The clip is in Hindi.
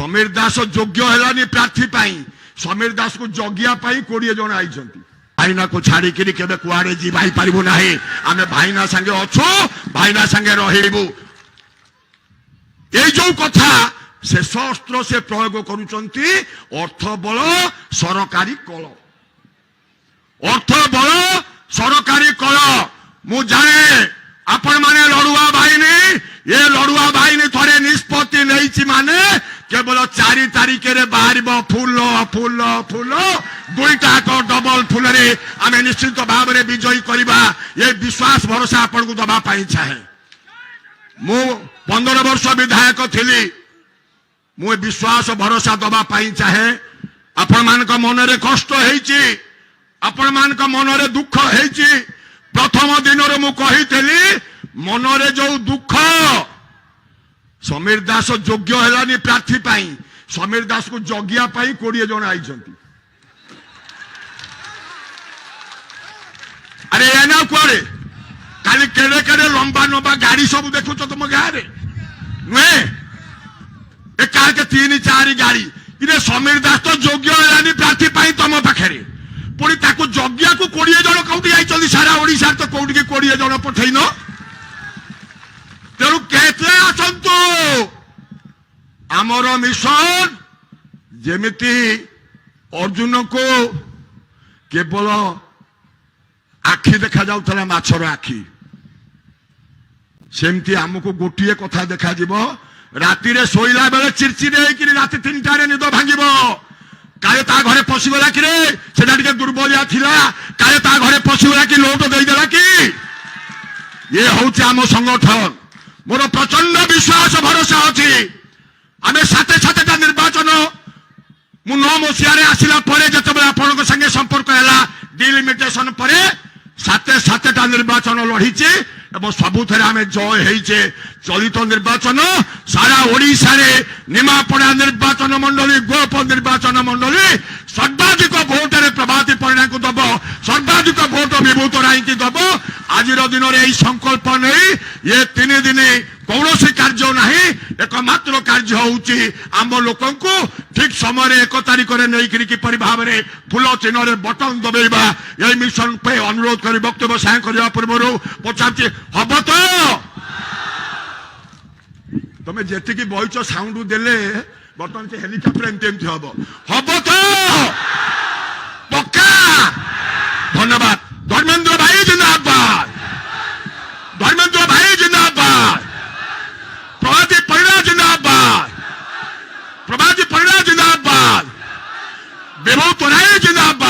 समीर दास योग्य है प्रार्थी समीर दास को जगिया 20 जन आई भाईना को छाड़ी के कुआड़े जी भाई पारू ना आम भाईना संगे अच्छु भाईना संगे रहबू ये जो कथा से शस्त्र से प्रयोग करुचंती अर्थ बल सरकारी कल अर्थ बल सरकारी कल मु जाने आपण माने लड़ुआ बाहिनी ये लड़ुआ बाहिनी थोड़े निष्पत्ति नहीं माने केवल 4 तारिख रे बाहर फूल फूल फूल 2टा डबल फूल रे आम निश्चित भाव में विजयी करवा ये विश्वास भरोसा आपण को दबा चाहे मु 15 वर्ष विधायक थी मु विश्वास भरोसा दबा चाहे आपण मान मन रे कष्ट है आपण मान मन रे दुख है प्रथम दिन मु कही मन रे जो दुख समीर दास योग्य है प्रार्थी समीर दास को जगिया 20 जन आई अरे एना कुआरे काली केड़े केड़े लंबा लंबा गाड़ी सब देखु तुम गाँव में नुहे एक 3-4 गाड़ी इरे समीर दास तो योग्य है प्रार्थी तुम पाखे पुणी ताको जगिया को 20 जन कौटी आई सारा ओडिशा तो कौटी के 20 जन पठेन तेणु केते आसतु आमर मिशन जेमिति अर्जुन को केवल आखि देखा जाउतला माछर आखि सेमती आमको गोटे कथा देखा जीवो राति रे सोइला बेले चिरचिरे होइकि राति 3टा रे निद भांगिबो काले ता घरे पशिगला कि रे सेटा टिके दुर्बलिया थिला काले ता घरे पशिगला कि लोट देई देला कि ये होउची आम संगठन मोर प्रचंड विश्वास भरोसा अच्छी आम 7-7टा निर्वाचन मु 9 मसीह आसला जिते आपण संगे संपर्क है डिलिमिटेशन पर 7-7टा निर्वाचन लड़ी सबुथ आम जय होइचे चलित निर्वाचन सारा ओडिशा रे निमापड़ा निर्वाचन मंडली गोप निर्वाचन मंडली सर्वाधिक भोट रे प्रभाती परिणा को दब सर्वाधिक भोट विभूत राय की दब आज दिन में यही संकल्प नहीं ये 3 दिन कौन कार्य ना एकमात्र कार्य होउची आम लोक ठीक समय 1 तारिख में नहीं किपरि भाव में फूल चिन्ह रे बटन दबेबा यही मिशन पे अनुरोध कर वक्तव्य साय करने पूर्व पचार हम तो तुम्हें जी बहीच साउंड देले बर्तमान से हेलिकप्टर एमती हम तो पक्का धन्यवाद धर्मेंद्र भाई जिंदाबाद धर्मेंद्र भाई जिंदाबाद प्रभाती परिणा जिंदाबाद प्रभाती परिणा जिंदाबाद विभूत राय जिंदाबाद।